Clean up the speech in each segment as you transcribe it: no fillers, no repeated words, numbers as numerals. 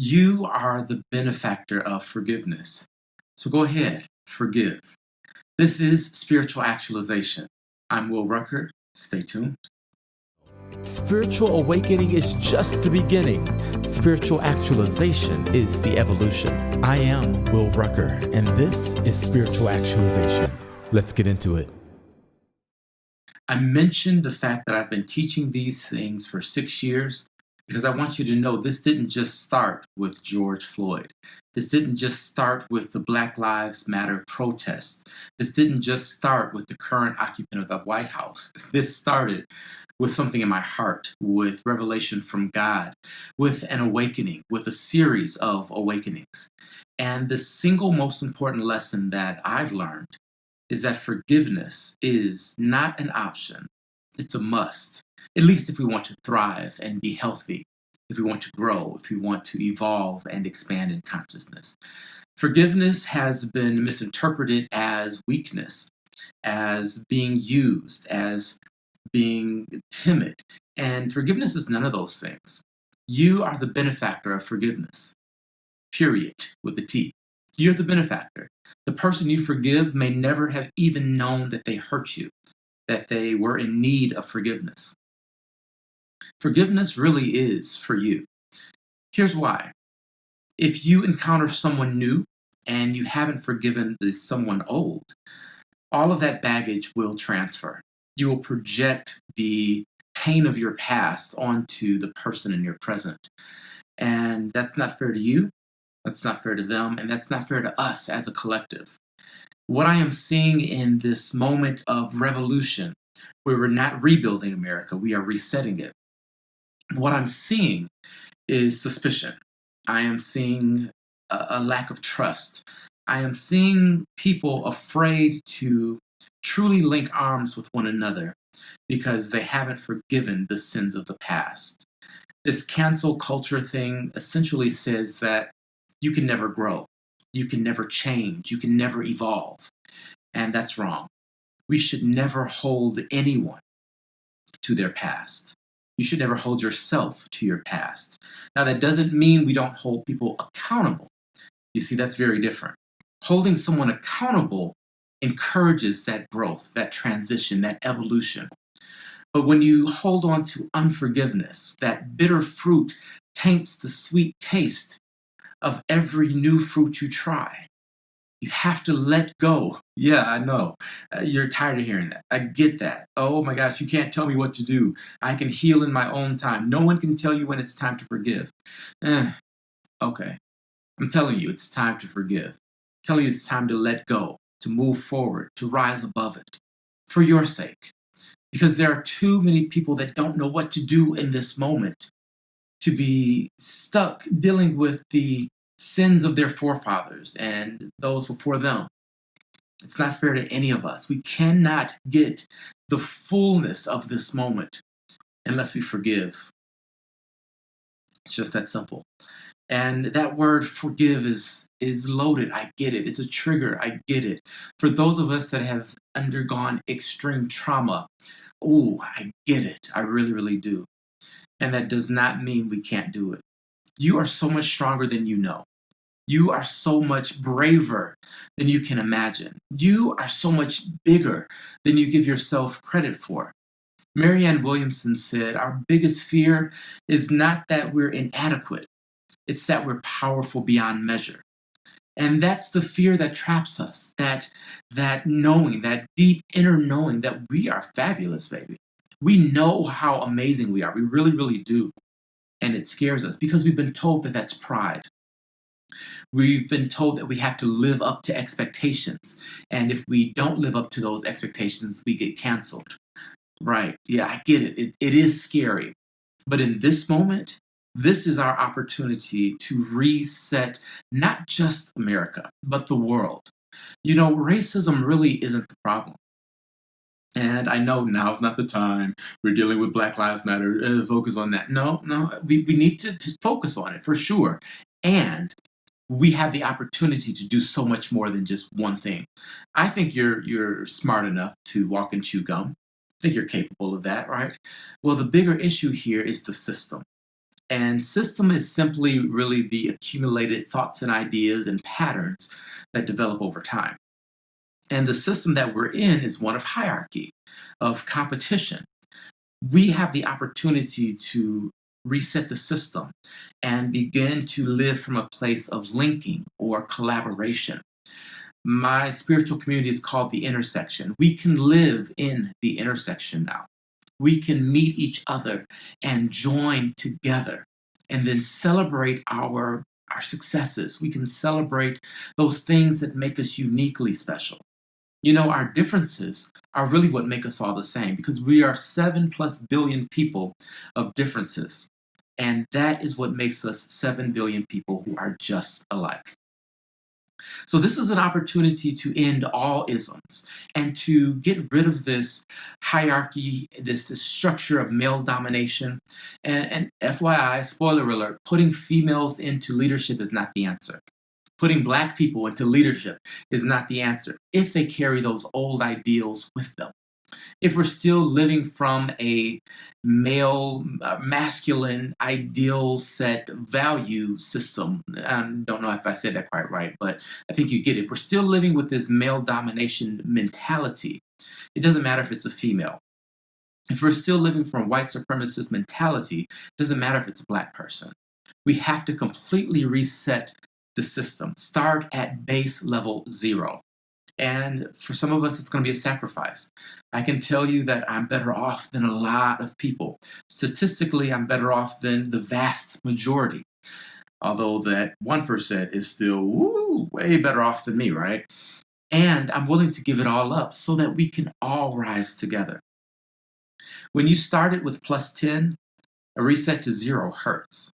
You are the benefactor of forgiveness. So go ahead, forgive. This is spiritual actualization. I'm Will Rucker. Stay tuned. Spiritual awakening is just the beginning. Spiritual actualization is the evolution. I am Will Rucker, and this is Spiritual Actualization. Let's get into it. I mentioned the fact that I've been teaching these things for 6 years because I want you to know this didn't just start with George Floyd. This didn't just start with the Black Lives Matter protests. This didn't just start with the current occupant of the White House. This started with something in my heart, with revelation from God, with an awakening, with a series of awakenings. And the single most important lesson that I've learned is that forgiveness is not an option, it's a must. At least if we want to thrive and be healthy, if we want to grow, if we want to evolve and expand in consciousness. Forgiveness has been misinterpreted as weakness, as being used, as being timid. And forgiveness is none of those things. You are the benefactor of forgiveness, period, with the T. You're the benefactor. The person you forgive may never have even known that they hurt you, that they were in need of forgiveness. Forgiveness really is for you. Here's why. If you encounter someone new and you haven't forgiven someone old, all of that baggage will transfer. You will project the pain of your past onto the person in your present. And that's not fair to you. That's not fair to them. And that's not fair to us as a collective. What I am seeing in this moment of revolution, where we're not rebuilding America, we are resetting it. What I'm seeing is suspicion. I am seeing a lack of trust. I am seeing people afraid to truly link arms with one another because they haven't forgiven the sins of the past. This cancel culture thing essentially says that you can never grow, you can never change, you can never evolve. And that's wrong. We should never hold anyone to their past. You should never hold yourself to your past. Now, that doesn't mean we don't hold people accountable. You see, that's very different. Holding someone accountable encourages that growth, that transition, that evolution. But when you hold on to unforgiveness, that bitter fruit taints the sweet taste of every new fruit you try. You have to let go. Yeah, I know. You're tired of hearing that. I get that. Oh my gosh, you can't tell me what to do. I can heal in my own time. No one can tell you when it's time to forgive. Okay. I'm telling you, it's time to forgive. I'm telling you, it's time to let go, to move forward, to rise above it, for your sake. Because there are too many people that don't know what to do in this moment, to be stuck dealing with the sins of their forefathers and those before them. It's not fair to any of us. We cannot get the fullness of this moment unless we forgive. It's just that simple. And that word forgive is loaded. I get it. It's a trigger. I get it. For those of us that have undergone extreme trauma, oh, I get it. I really, really do. And that does not mean we can't do it. You are so much stronger than you know. You are so much braver than you can imagine. You are so much bigger than you give yourself credit for. Marianne Williamson said, our biggest fear is not that we're inadequate. It's that we're powerful beyond measure. And that's the fear that traps us, that knowing, that deep inner knowing that we are fabulous, baby. We know how amazing we are. We really, really do. And it scares us because we've been told that that's pride. We've been told that we have to live up to expectations. And if we don't live up to those expectations, we get canceled. Right. Yeah, I get it. It is scary. But in this moment, this is our opportunity to reset not just America, but the world. You know, racism really isn't the problem. And I know now's not the time. We're dealing with Black Lives Matter. Focus on that. No, we need to focus on it for sure. And we have the opportunity to do so much more than just one thing. I think you're smart enough to walk and chew gum. I think you're capable of that, right? Well, the bigger issue here is the system. And system is simply really the accumulated thoughts and ideas and patterns that develop over time. And the system that we're in is one of hierarchy, of competition. We have the opportunity to reset the system and begin to live from a place of linking or collaboration. My spiritual community is called the intersection. We can live in the intersection now. We can meet each other and join together and then celebrate our successes. We can celebrate those things that make us uniquely special. Our differences are really what make us all the same because we are 7+ billion people of differences. And that is what makes us 7 billion people who are just alike. So this is an opportunity to end all isms and to get rid of this hierarchy, this structure of male domination. And FYI, spoiler alert, putting females into leadership is not the answer. Putting Black people into leadership is not the answer if they carry those old ideals with them. If we're still living from a male, masculine, ideal set value system, I don't know if I said that quite right, but I think you get it. We're still living with this male domination mentality. It doesn't matter if it's a female. If we're still living from a white supremacist mentality, it doesn't matter if it's a Black person. We have to completely reset the system, start at base level 0. And for some of us, it's going to be a sacrifice. I can tell you that I'm better off than a lot of people. Statistically, I'm better off than the vast majority. Although that 1% is still way better off than me, right? And I'm willing to give it all up so that we can all rise together. When you started with +10, a reset to 0 hurts.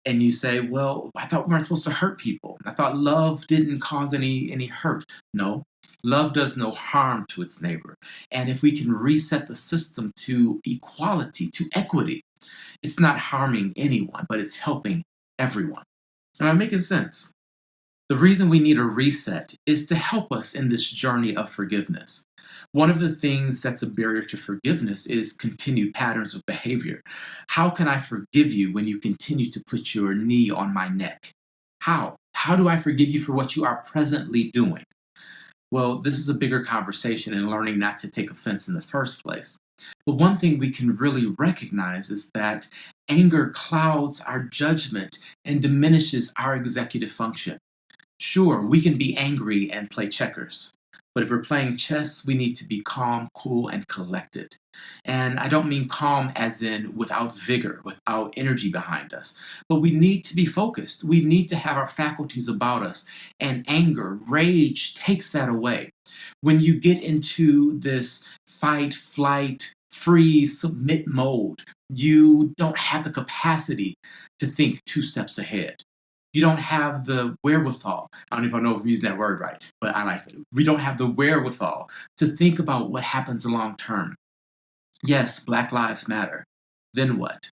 And you say, well, I thought we weren't supposed to hurt people. I thought love didn't cause any hurt. No, love does no harm to its neighbor. And if we can reset the system to equality, to equity, it's not harming anyone, but it's helping everyone. Am I making sense? The reason we need a reset is to help us in this journey of forgiveness. One of the things that's a barrier to forgiveness is continued patterns of behavior. How can I forgive you when you continue to put your knee on my neck? How? How do I forgive you for what you are presently doing? Well, this is a bigger conversation in learning not to take offense in the first place. But one thing we can really recognize is that anger clouds our judgment and diminishes our executive function. Sure, we can be angry and play checkers. But if we're playing chess, we need to be calm, cool, and collected. And I don't mean calm as in without vigor, without energy behind us. But we need to be focused. We need to have our faculties about us. And anger, rage takes that away. When you get into this fight, flight, freeze, submit mode, you don't have the capacity to think 2 steps ahead. You don't have the wherewithal. I don't even know if I'm using that word right, but I like it. We don't have the wherewithal to think about what happens long term. Yes, Black Lives Matter. Then what?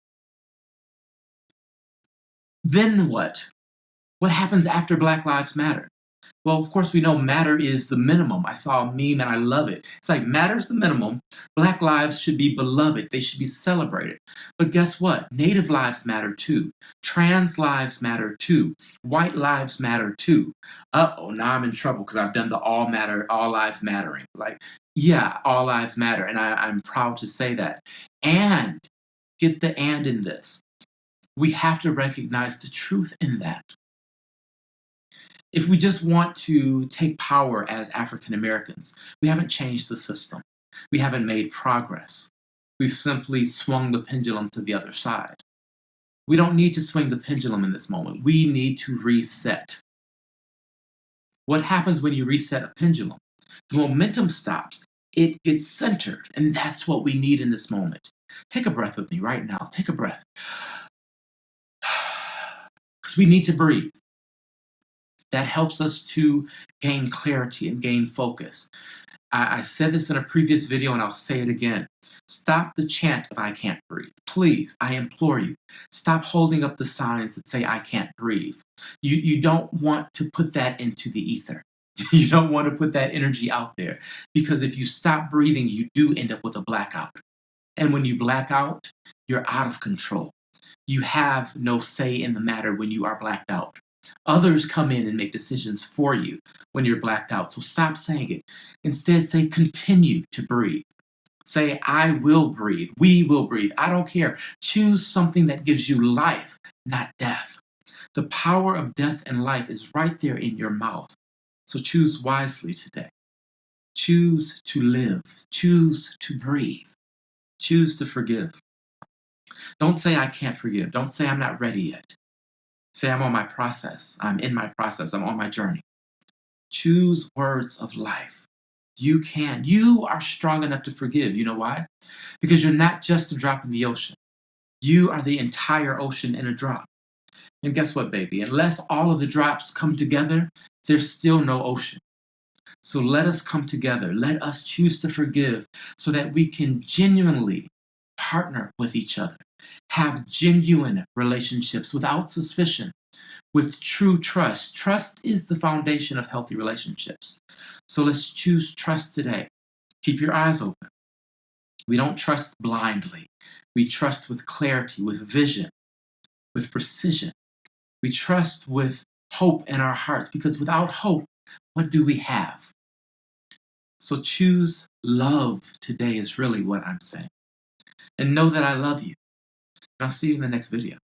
Then what? What happens after Black Lives Matter? Well, of course, we know matter is the minimum. I saw a meme and I love it. It's like matter's the minimum. Black lives should be beloved. They should be celebrated. But guess what? Native lives matter too. Trans lives matter too. White lives matter too. Uh-oh, now I'm in trouble because I've done the all lives mattering. Like, yeah, all lives matter. And I'm proud to say that. And get the and in this. We have to recognize the truth in that. If we just want to take power as African Americans, we haven't changed the system. We haven't made progress. We've simply swung the pendulum to the other side. We don't need to swing the pendulum in this moment. We need to reset. What happens when you reset a pendulum? The momentum stops. It gets centered, and that's what we need in this moment. Take a breath with me right now. Take a breath. Because we need to breathe. That helps us to gain clarity and gain focus. I said this in a previous video and I'll say it again. Stop the chant of I can't breathe. Please, I implore you. Stop holding up the signs that say I can't breathe. You don't want to put that into the ether. You don't want to put that energy out there because if you stop breathing, you do end up with a blackout. And when you black out, you're out of control. You have no say in the matter when you are blacked out. Others come in and make decisions for you when you're blacked out. So stop saying it. Instead, say, continue to breathe. Say, I will breathe. We will breathe. I don't care. Choose something that gives you life, not death. The power of death and life is right there in your mouth. So choose wisely today. Choose to live. Choose to breathe. Choose to forgive. Don't say I can't forgive. Don't say I'm not ready yet. Say I'm on my process. I'm in my process. I'm on my journey. Choose words of life. You can. You are strong enough to forgive. You know why? Because you're not just a drop in the ocean. You are the entire ocean in a drop. And guess what, baby? Unless all of the drops come together, there's still no ocean. So let us come together. Let us choose to forgive so that we can genuinely partner with each other. Have genuine relationships without suspicion, with true trust. Trust is the foundation of healthy relationships. So let's choose trust today. Keep your eyes open. We don't trust blindly. We trust with clarity, with vision, with precision. We trust with hope in our hearts, because without hope, what do we have? So choose love today is really what I'm saying. And know that I love you. And I'll see you in the next video.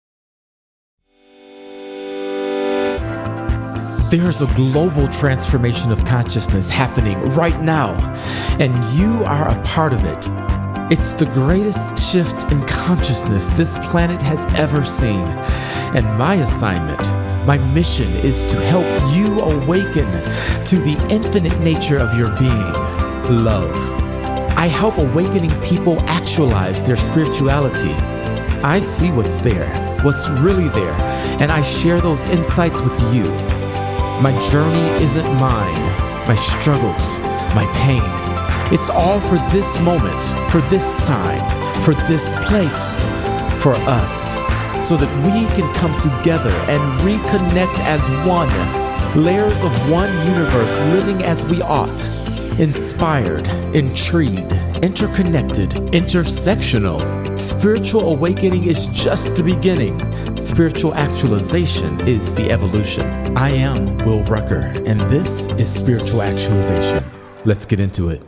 There's a global transformation of consciousness happening right now, and you are a part of it. It's the greatest shift in consciousness this planet has ever seen. And my assignment, my mission is to help you awaken to the infinite nature of your being, love. I help awakening people actualize their spirituality. I see what's there, what's really there, and I share those insights with you. My journey isn't mine, my struggles, my pain. It's all for this moment, for this time, for this place, for us, so that we can come together and reconnect as one, layers of one universe living as we ought, inspired, intrigued, interconnected, intersectional. Spiritual awakening is just the beginning. Spiritual actualization is the evolution. I am Will Rucker, and this is Spiritual Actualization. Let's get into it.